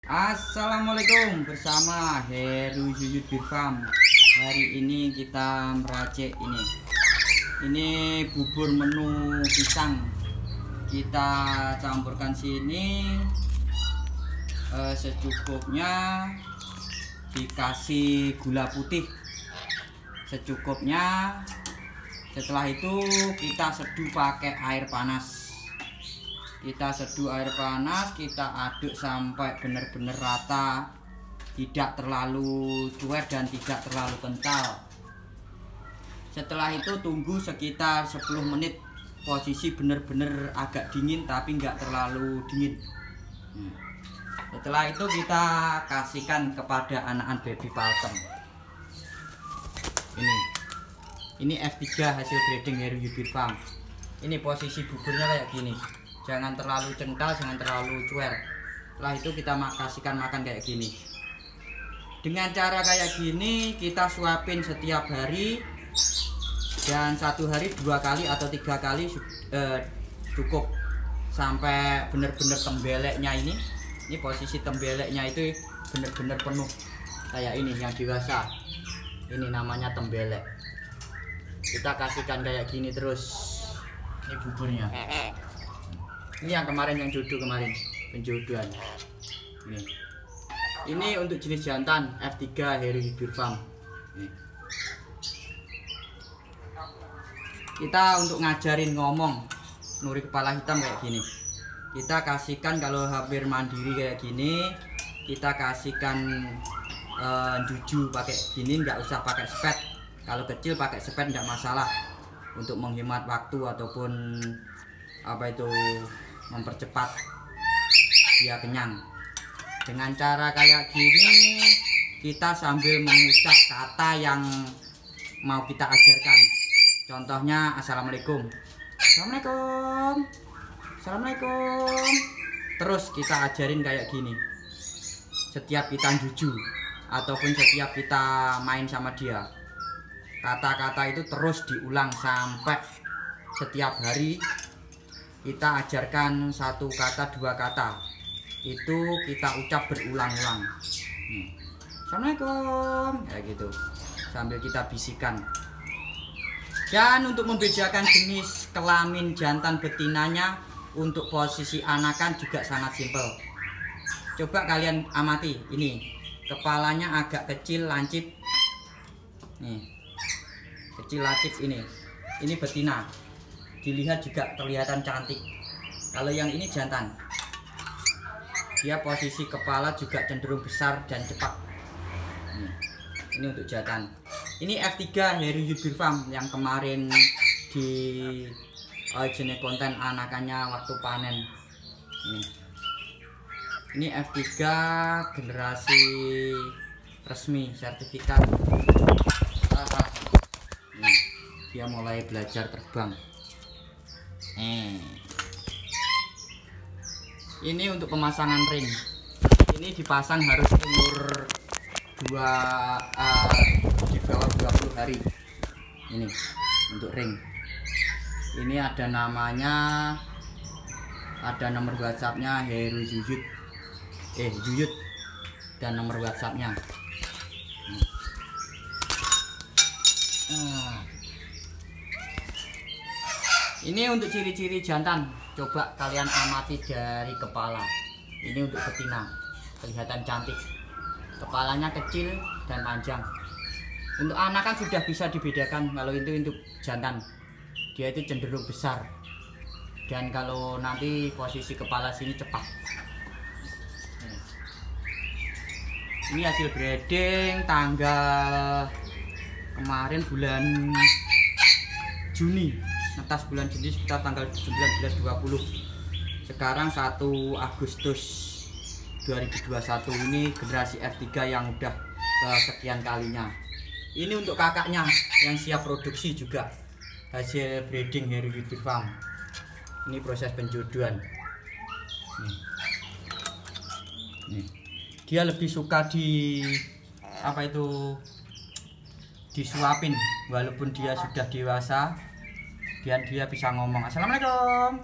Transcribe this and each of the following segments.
Assalamualaikum, bersama Heru Yuyut Birfam. Hari ini kita meracik ini bubur menu pisang. Kita campurkan sini secukupnya, dikasih gula putih secukupnya. Setelah itu kita seduh pakai air panas. Kita seduh air panas, kita aduk sampai benar-benar rata, tidak terlalu cuek dan tidak terlalu kental. Setelah itu tunggu sekitar 10 menit, posisi benar-benar agak dingin tapi nggak terlalu dingin. Setelah itu kita kasihkan kepada anakan baby paltem. Ini F3 hasil breeding Heru Yuyut Birfam. Ini posisi buburnya kayak gini. Jangan terlalu kental, jangan terlalu cuer. Setelah itu kita kasihkan makan kayak gini. Dengan cara kayak gini kita suapin setiap hari, dan satu hari 2 kali atau 3 kali cukup, sampai benar-benar tembeleknya ini posisi tembeleknya itu benar-benar penuh kayak ini. Yang dewasa ini namanya tembelek. Kita kasihkan kayak gini terus. Ini buburnya. Ini yang kemarin, yang jodoh kemarin, penjodohan. Ini untuk jenis jantan F3 Heru Yuyut Birfam. Kita untuk ngajarin ngomong nuri kepala hitam kayak gini. Kita kasihkan kalau hampir mandiri kayak gini, kita kasihkan juju pakai gini, nggak usah pakai sepet. Kalau kecil pakai sepet nggak masalah, untuk menghemat waktu ataupun mempercepat dia kenyang. Dengan cara kayak gini kita sambil mengucap kata yang mau kita ajarkan. Contohnya assalamualaikum, assalamualaikum, assalamualaikum. Terus kita ajarin kayak gini. Setiap kita juju ataupun setiap kita main sama dia, kata-kata itu terus diulang sampai setiap hari. Kita ajarkan 1 kata 2 kata, itu kita ucap berulang-ulang. Assalamualaikum, kayak gitu, sambil kita bisikan. Dan untuk membedakan jenis kelamin jantan betinanya, untuk posisi anakan juga sangat simpel. Coba kalian amati, ini kepalanya agak kecil lancip, nih kecil lancip. Ini betina, dilihat juga kelihatan cantik. Kalau yang ini jantan, dia posisi kepala juga cenderung besar dan cepat. Ini untuk jantan. Ini F3 Heru Yuyut Birfam yang kemarin di jenis konten anakannya waktu panen. Ini F3 generasi resmi, sertifikat. Dia mulai belajar terbang. Ini untuk pemasangan ring. Ini dipasang harus umur di bawah 20 hari. Ini untuk ring. Ini ada namanya, ada nomor WhatsAppnya Heru Yuyut, dan nomor WhatsAppnya. Ini untuk ciri-ciri jantan, coba kalian amati dari kepala. Ini untuk betina, kelihatan cantik, kepalanya kecil dan panjang. Untuk anakan sudah bisa dibedakan. Kalau itu untuk jantan, dia itu cenderung besar, dan kalau nanti posisi kepala sini cepat. Ini hasil breeding tanggal kemarin bulan Juni, netas bulan Juni sekitar tanggal 19-20. Sekarang 1 Agustus 2021. Ini generasi F3 yang udah kesekian kalinya. Ini untuk kakaknya yang siap produksi juga, hasil breeding Heru Yuyut Birfam. Ini proses penjodohan. Dia lebih suka disuapin, walaupun dia sudah dewasa, dan dia bisa ngomong assalamualaikum,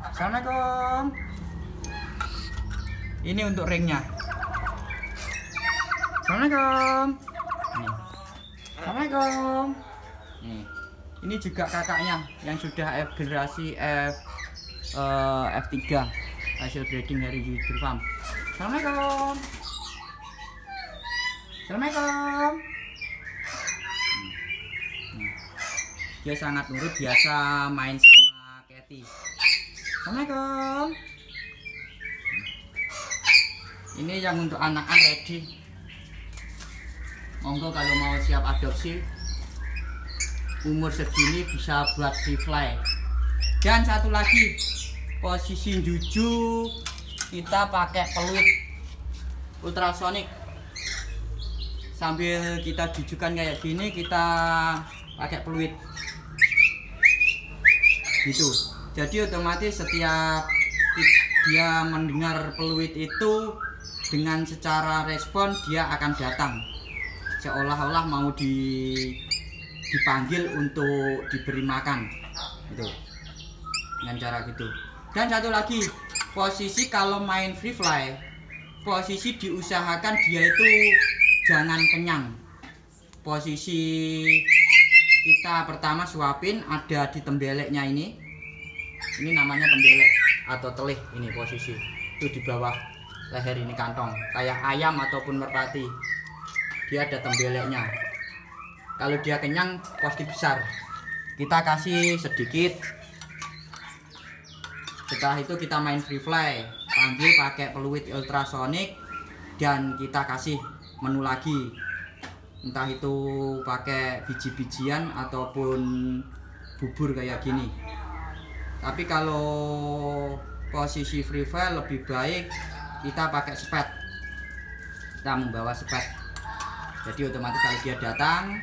assalamualaikum. Ini untuk ringnya. Assalamualaikum. Nih. Assalamualaikum. Nih. Ini juga kakaknya yang sudah generasi F3 hasil breeding dari Yudhir Farm. Assalamualaikum. Assalamualaikum. Dia sangat nurut, biasa main sama Cathy. Assalamualaikum. Ini yang untuk anakan ready. Monggo kalau mau siap adopsi, umur segini bisa buat free fly. Dan satu lagi, posisi juju kita pakai peluit ultrasonik. Sambil kita jujukan kayak gini, kita pakai peluit gitu. Jadi otomatis setiap dia mendengar peluit itu, dengan secara respon dia akan datang seolah-olah mau dipanggil untuk diberi makan gitu, dengan cara gitu. Dan satu lagi, posisi kalau main free fly, posisi diusahakan dia itu jangan kenyang. Posisi kita pertama suapin ada di tembeleknya ini namanya tembelek atau telih. Ini posisi itu di bawah leher, ini kantong kayak ayam ataupun merpati, dia ada tembeleknya. Kalau dia kenyang pasti besar, kita kasih sedikit. Setelah itu kita main free fly, panggil pakai peluit ultrasonik, dan kita kasih menu lagi, entah itu pakai biji-bijian ataupun bubur kayak gini. Tapi kalau posisi free fly lebih baik kita pakai sepet, kita membawa sepet. Jadi otomatis kalau dia datang,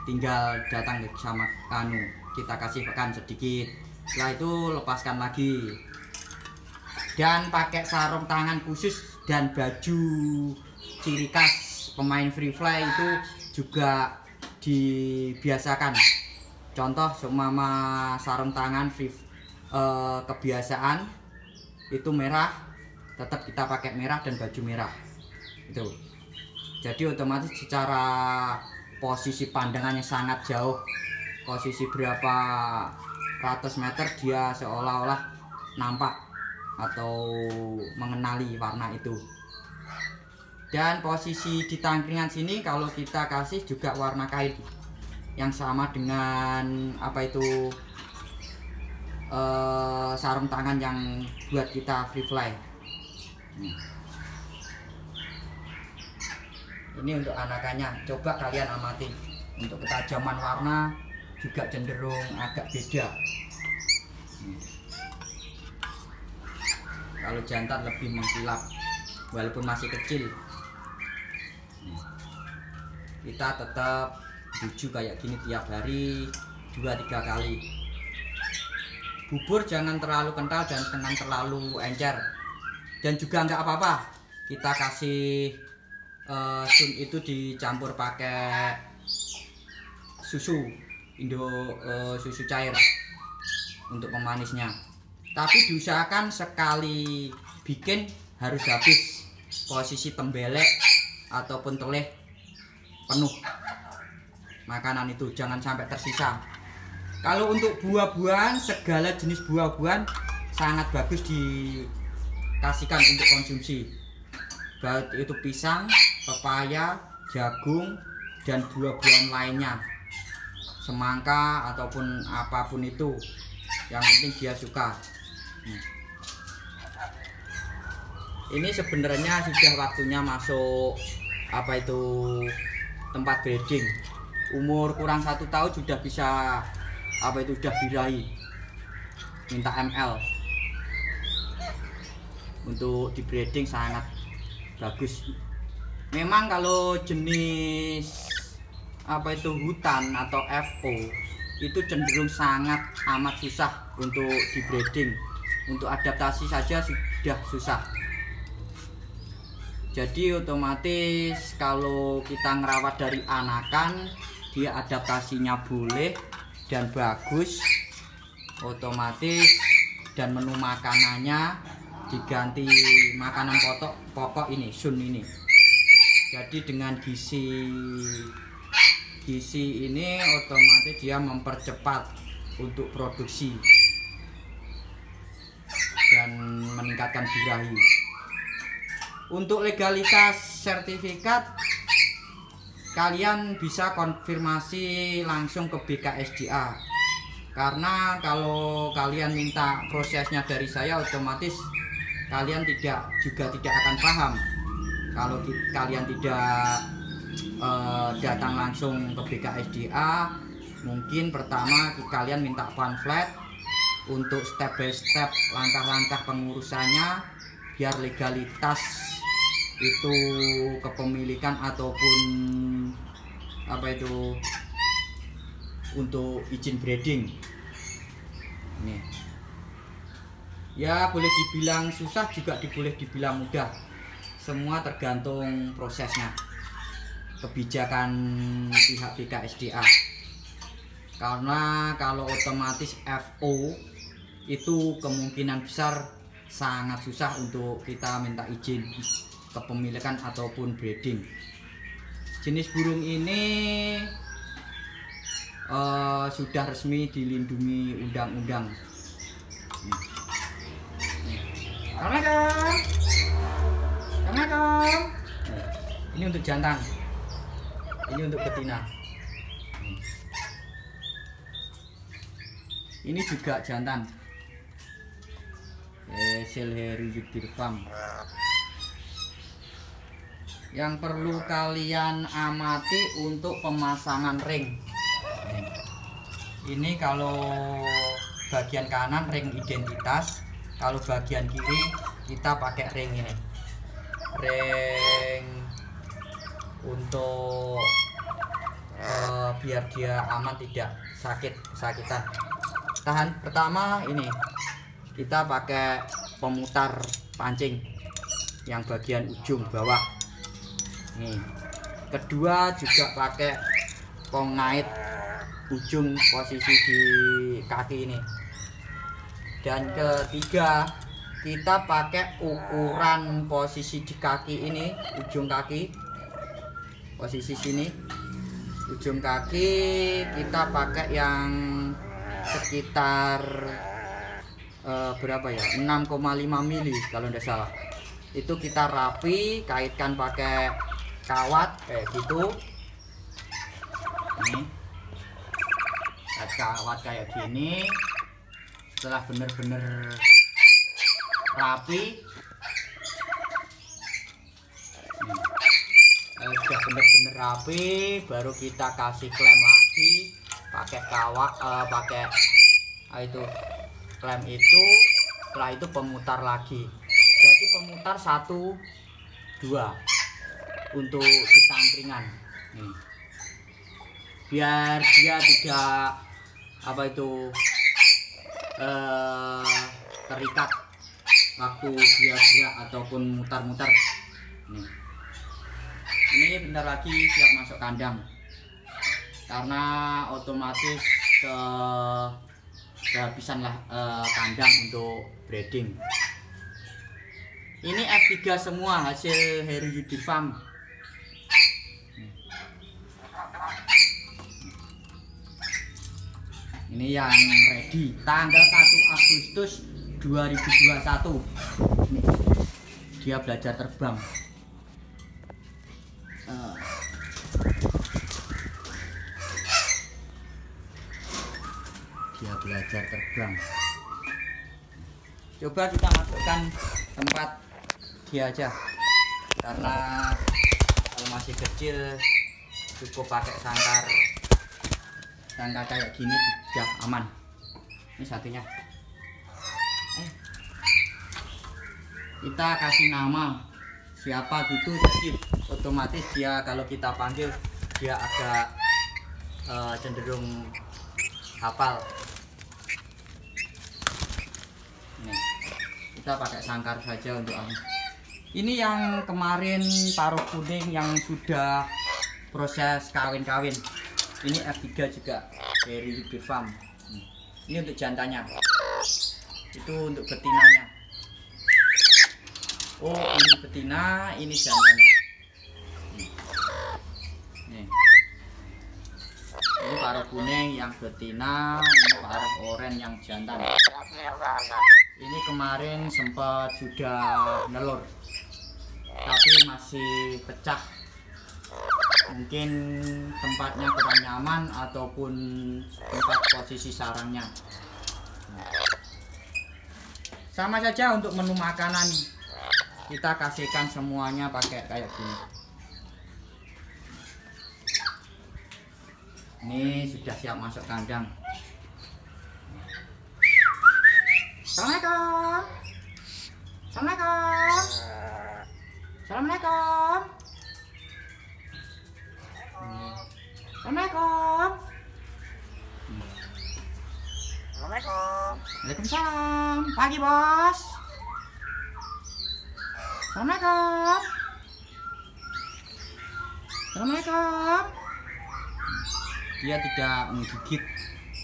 tinggal datang sama kita kasih pakan sedikit, setelah itu lepaskan lagi. Dan pakai sarung tangan khusus dan baju ciri khas pemain free fly itu juga dibiasakan. Contoh seumpama sarung tangan kebiasaan itu merah, tetap kita pakai merah dan baju merah itu. Jadi otomatis secara posisi pandangannya sangat jauh, posisi berapa ratus meter dia seolah-olah nampak atau mengenali warna itu. Dan posisi di tangkringan sini kalau kita kasih juga warna kain yang sama dengan apa itu sarung tangan yang buat kita free fly. Ini untuk anakannya, coba kalian amati. Untuk ketajaman warna juga cenderung agak beda. Kalau jantan lebih mengkilap walaupun masih kecil. Kita tetap juju kayak gini tiap hari 2-3 kali. Bubur jangan terlalu kental dan jangan terlalu encer. Dan juga nggak apa-apa kita kasih sun itu dicampur pakai susu susu cair untuk pemanisnya. Tapi diusahakan sekali bikin harus habis posisi tembelek ataupun teleh penuh makanan itu, jangan sampai tersisa. Kalau untuk buah-buahan, segala jenis buah-buahan sangat bagus dikasihkan untuk konsumsi, baik itu pisang, pepaya, jagung, dan buah-buahan lainnya, semangka ataupun apapun itu, yang penting dia suka. Ini sebenarnya sudah waktunya masuk apa itu tempat breeding. Umur kurang 1 tahun sudah bisa apa itu sudah birahi, minta ML untuk di breeding sangat bagus. Memang kalau jenis apa itu hutan atau FO itu cenderung sangat amat susah untuk di breeding, untuk adaptasi saja sudah susah. Jadi otomatis kalau kita ngerawat dari anakan, dia adaptasinya boleh dan bagus, otomatis, dan menu makanannya diganti makanan pokok ini, sun ini. Jadi dengan gizi ini otomatis dia mempercepat untuk produksi dan meningkatkan birahi. Untuk legalitas sertifikat, kalian bisa konfirmasi langsung ke BKSDA, karena kalau kalian minta prosesnya dari saya, otomatis kalian tidak akan paham kalau kalian tidak datang langsung ke BKSDA. Mungkin pertama kalian minta pamflet untuk step by step langkah-langkah pengurusannya, biar legalitas itu kepemilikan ataupun apa itu untuk izin breeding. Nih. Ya boleh dibilang susah, juga boleh dibilang mudah. Semua tergantung prosesnya, kebijakan pihak BKSDA. Karena kalau otomatis FO itu kemungkinan besar sangat susah untuk kita minta izin kepemilikan ataupun breeding. Jenis burung ini sudah resmi dilindungi undang-undang. Assalamualaikum. Ini untuk jantan, ini untuk betina. Ini juga jantan, hasil Heruyudir Farm. Yang perlu kalian amati untuk pemasangan ring. Ini kalau bagian kanan ring identitas, kalau bagian kiri kita pakai ring ini, ring untuk biar dia aman, tidak sakitan. Pertama ini kita pakai pemutar pancing yang bagian ujung bawah nih. Kedua juga pakai pengait ujung posisi di kaki ini. Dan ketiga kita pakai ukuran posisi di kaki ini, ujung kaki, posisi sini ujung kaki kita pakai yang sekitar berapa ya, 6,5 mili kalau tidak salah. Itu kita rapi, kaitkan pakai kawat kayak gitu. Ini kawat kayak gini. Setelah bener-bener rapi, sudah bener-bener rapi, baru kita kasih klem lagi pakai kawat, pakai itu klem itu. Setelah itu pemutar lagi, jadi pemutar 1, 2 untuk di tangkringan nih, biar dia tidak apa itu terikat waktu dia gerak ataupun mutar-mutar. Ini bentar lagi siap masuk kandang, karena otomatis kehabisan lah kandang untuk breeding. Ini F3 semua, hasil Heruyudir Farm. Ini yang ready tanggal 1 Agustus 2021. Nih, dia belajar terbang. Dia belajar terbang. Coba kita masukkan tempat dia aja, karena kalau masih kecil cukup pakai sangkar kayak gini sudah aman. Ini satunya. Kita kasih nama siapa gitu, jadi otomatis dia kalau kita panggil dia agak cenderung hafal. Nih, kita pakai sangkar saja untuk ini. Yang kemarin paruh kuning yang sudah proses kawin-kawin, ini F3 juga dari Heruyudir Farm. Ini untuk jantannya, itu untuk betinanya. Oh, ini betina, ini jantannya. Nih. Ini paruh kuning yang betina, ini paruh oranye yang jantan. Ini kemarin sempat sudah nelur, tapi masih pecah. Mungkin tempatnya kurang nyaman ataupun tempat posisi sarangnya. Sama saja untuk menu makanan, kita kasihkan semuanya pakai kayak gini. Ini sudah siap masuk kandang. Assalamualaikum. Assalamualaikum. Assalamualaikum. Assalamualaikum. Assalamualaikum. Waalaikumsalam. Pagi, Bos. Assalamualaikum. Assalamualaikum. Dia tidak menggigit.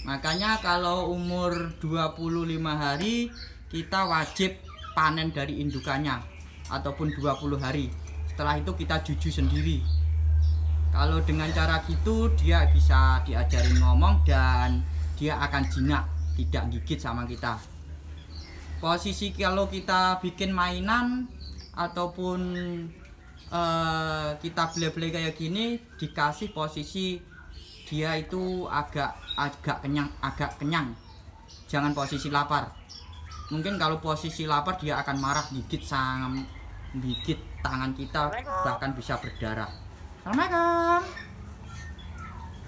Makanya kalau umur 25 hari kita wajib panen dari indukannya, ataupun 20 hari. Setelah itu kita juju sendiri. Kalau dengan cara gitu dia bisa diajarin ngomong dan dia akan jinak, tidak gigit sama kita. Posisi kalau kita bikin mainan ataupun kita beli-beli kayak gini, dikasih posisi dia itu agak kenyang. Jangan posisi lapar. Mungkin kalau posisi lapar dia akan marah, gigit tangan kita, bahkan bisa berdarah. Assalamualaikum.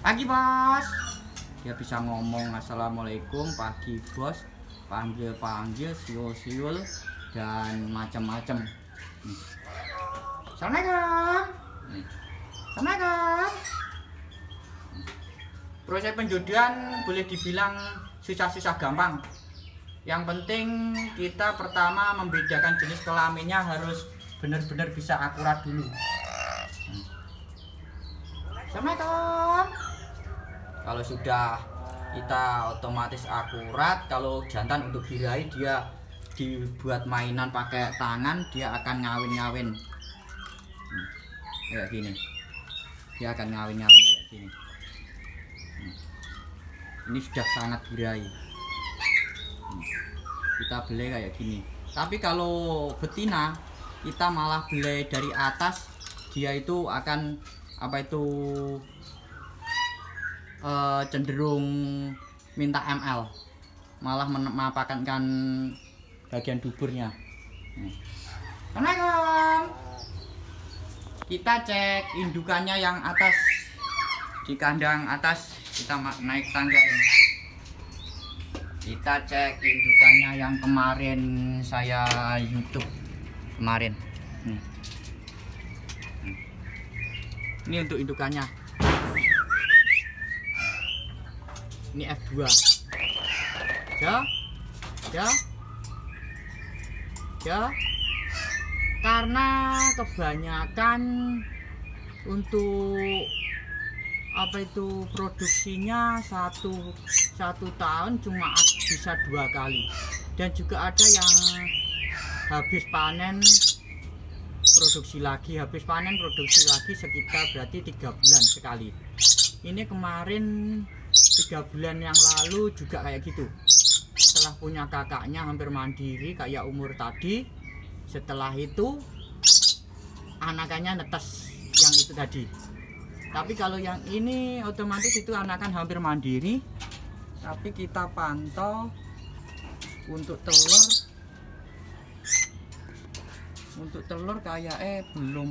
Pagi, Bos. Dia bisa ngomong assalamualaikum, pagi, Bos, panggil siul dan macam-macam. Assalamualaikum. Assalamualaikum. Proses penjodohan boleh dibilang susah-susah gampang. Yang penting kita pertama membedakan jenis kelaminnya harus benar-benar bisa akurat dulu. Assalamualaikum. Kalau sudah kita otomatis akurat, kalau jantan untuk birahi dia dibuat mainan pakai tangan, dia akan ngawin-ngawin. Kayak gini. Dia akan ngawin-ngawin kayak gini. Ini sudah sangat birahi. Kita beli kayak gini. Tapi kalau betina kita malah beli dari atas, dia itu akan cenderung minta ml, malah memapakan bagian duburnya. Assalamualaikum. Kita cek indukannya yang atas, di kandang atas. Kita naik tangga ini. Kita cek indukannya yang kemarin saya YouTube kemarin. Ini untuk indukannya. Ini F2. Ya. Karena kebanyakan untuk produksinya satu tahun cuma bisa 2 kali, dan juga ada yang habis panen produksi lagi, sekitar berarti 3 bulan sekali. Ini kemarin 3 bulan yang lalu juga kayak gitu. Setelah punya kakaknya hampir mandiri kayak umur tadi, setelah itu anakannya netes yang itu tadi. Tapi kalau yang ini otomatis itu anakan hampir mandiri. Tapi kita pantau untuk telur. Untuk telur kayak belum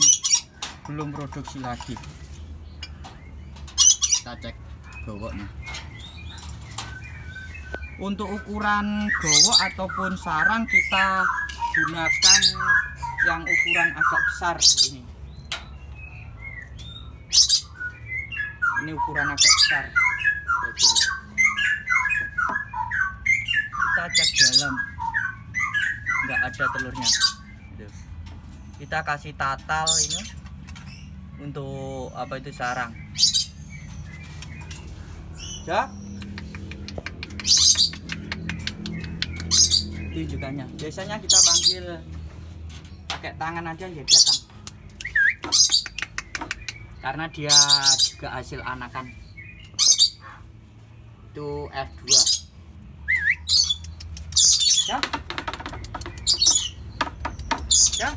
produksi lagi. Kita cek gowoknya. Untuk ukuran gowok ataupun sarang kita gunakan yang ukuran agak besar ini. Ini ukuran agak besar. Kita cek dalam, nggak ada telurnya. Kita kasih tatal ini untuk sarang. Ya. Itu indukannya. Biasanya kita panggil pakai tangan aja ya datang, karena dia juga hasil anakan. Itu F2 ya ya.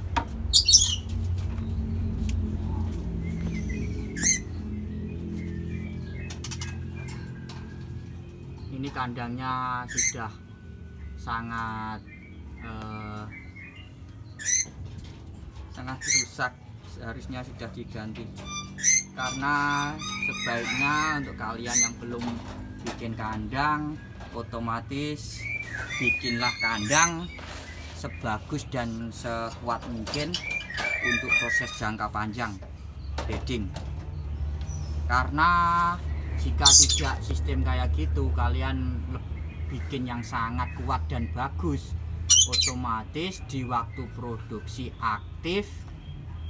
Ini kandangnya sudah sangat rusak, seharusnya sudah diganti. Karena sebaiknya untuk kalian yang belum bikin kandang, otomatis bikinlah kandang sebagus dan sekuat mungkin untuk proses jangka panjang breeding. Karena jika tidak sistem kayak gitu, kalian bikin yang sangat kuat dan bagus, otomatis di waktu produksi aktif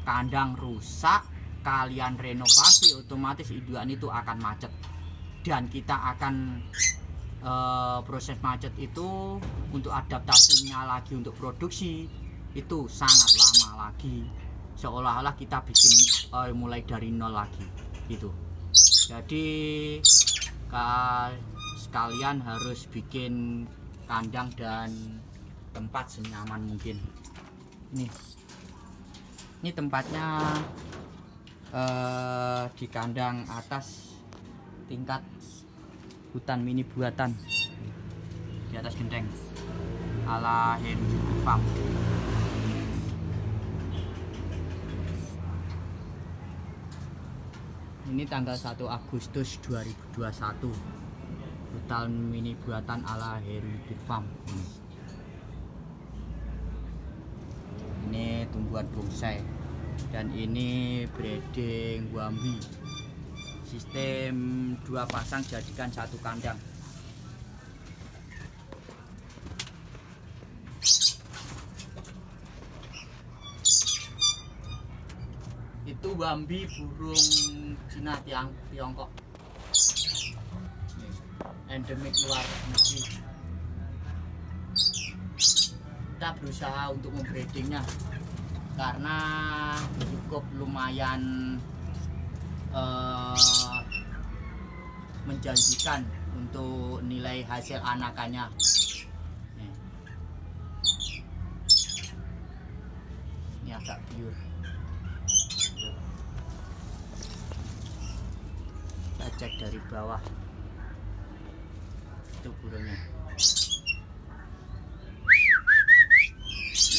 kandang rusak, kalian renovasi, otomatis indukan itu akan macet, dan kita akan proses macet itu untuk adaptasinya lagi untuk produksi itu sangat lama lagi, seolah-olah kita bikin mulai dari nol lagi gitu. Jadi sekalian harus bikin kandang dan tempat senyaman mungkin. Ini tempatnya di kandang atas tingkat hutan mini buatan di atas genteng ala Heru Farm. Ini tanggal 1 Agustus 2021, hutan mini buatan ala Heru Farm. Ini tumbuhan bonsai dan ini breeding Wambi, sistem 2 pasang jadikan 1 kandang. Itu Wambi burung Cina Tiongkok, endemik luar negeri. Kita berusaha untuk membreedingnya karena cukup lumayan menjanjikan untuk nilai hasil anakannya. Ini agak pure. Kita cek dari bawah, itu burungnya.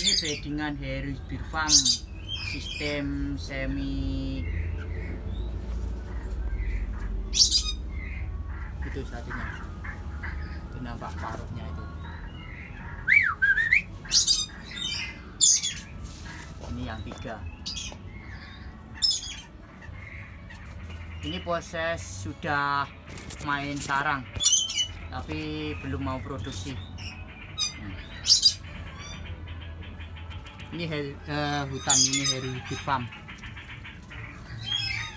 Ini breedingan Heru Farm, sistem semi. Itu satunya, itu nampak paruhnya itu. Ini yang 3. Ini proses sudah main sarang tapi belum mau produksi. Ini hutan ini Heru Farm.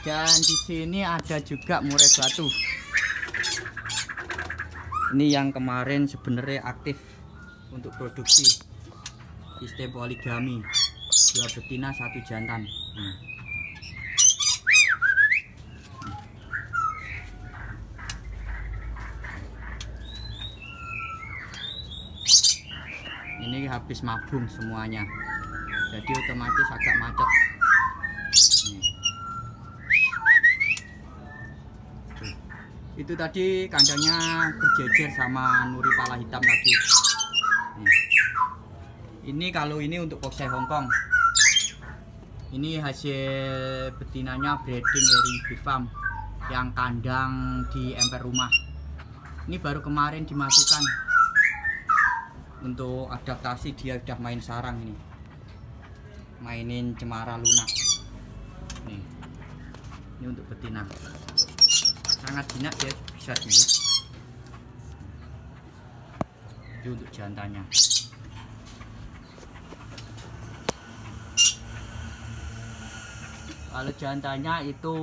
Dan di sini ada juga murai batu. Ini yang kemarin sebenarnya aktif untuk produksi, sistem poligami, 2 betina 1 jantan. Ini habis mabung semuanya, jadi otomatis agak macet. Itu tadi kandangnya berjejer sama nuri pala hitam tadi. Ini kalau ini untuk Foxy Hongkong. Ini hasil betinanya breeding Heru Farm yang kandang di emper rumah. Ini baru kemarin dimasukkan untuk adaptasi, dia udah main sarang ini, mainin cemara lunak. Ini untuk betina, sangat jinak ya, bisa dulu. Itu untuk jantannya. Kalau jantannya itu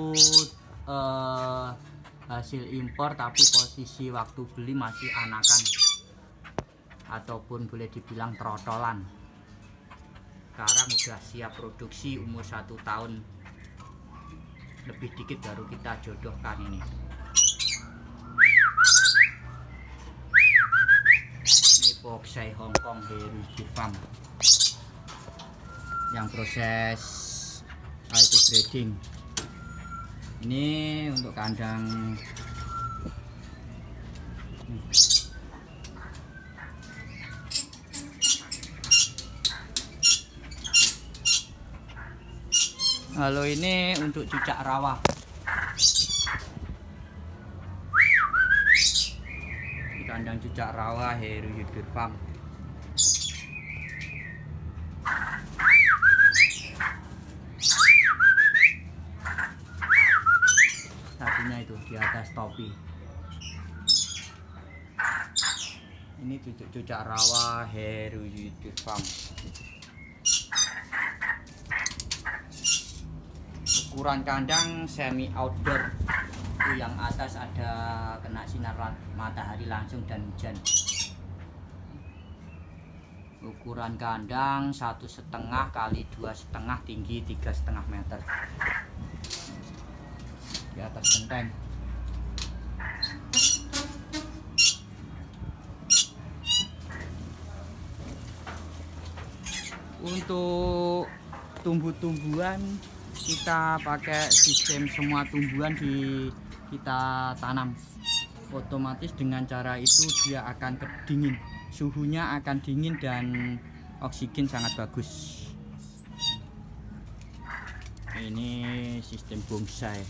hasil impor, tapi posisi waktu beli masih anakan ataupun boleh dibilang trotolan, sekarang udah siap produksi, umur 1 tahun lebih dikit baru kita jodohkan ini. Ini Boxai Hongkong Heritage Farm yang proses itu breeding. Ini untuk kandang Halo, ini untuk cucak rawa. Di kandang cucak rawa Heritage Farm. Satunya itu di atas topi. Ini cucak rawa Heritage Farm. Ukuran kandang semi outdoor, itu yang atas ada kena sinar matahari langsung dan hujan. Ukuran kandang 1,5 kali 2,5, tinggi 3,5 meter di atas genteng. Untuk tumbuh-tumbuhan kita pakai sistem semua tumbuhan kita tanam. Otomatis dengan cara itu dia akan dingin, suhunya akan dingin dan oksigen sangat bagus. Ini sistem bonsai.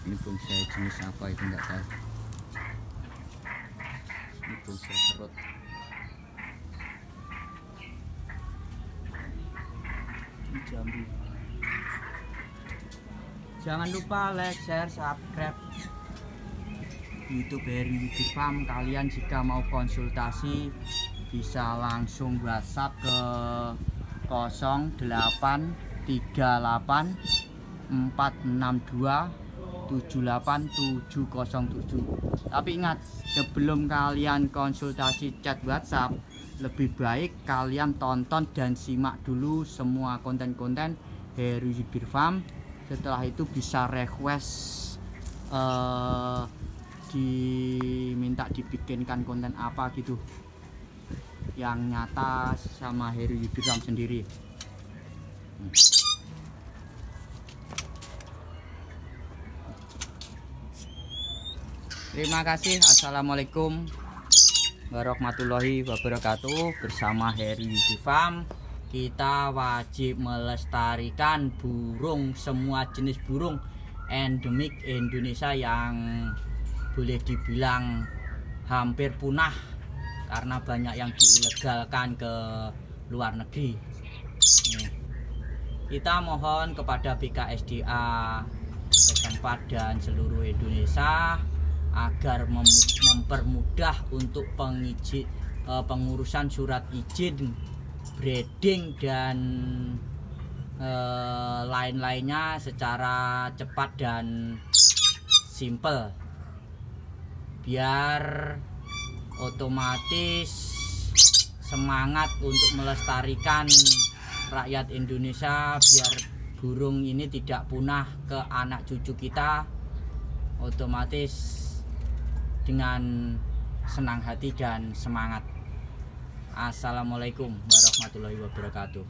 Ini bonsai jenis apa itu enggak tahu. Ini bonsai serut. Jambu. Jangan lupa like, share, subscribe YouTube Heritage Farm. Kalian jika mau konsultasi bisa langsung WhatsApp ke 0838 462 78707. Tapi ingat, sebelum kalian konsultasi chat WhatsApp, lebih baik kalian tonton dan simak dulu semua konten-konten Heritage Farm. Setelah itu bisa request diminta dibikinkan konten apa gitu yang nyata sama Heritage Farm sendiri. Terima kasih. Assalamualaikum warahmatullahi wabarakatuh. Bersama Heritage Farm, kita wajib melestarikan burung, semua jenis burung endemik Indonesia yang boleh dibilang hampir punah karena banyak yang diilegalkan ke luar negeri. Kita mohon kepada BKSDA setempat dan seluruh Indonesia agar mempermudah untuk pengurusan surat izin breeding dan lain-lainnya secara cepat dan simple, biar otomatis semangat untuk melestarikan rakyat Indonesia, biar burung ini tidak punah ke anak cucu kita. Otomatis dengan senang hati dan semangat. Assalamualaikum warahmatullahi wabarakatuh.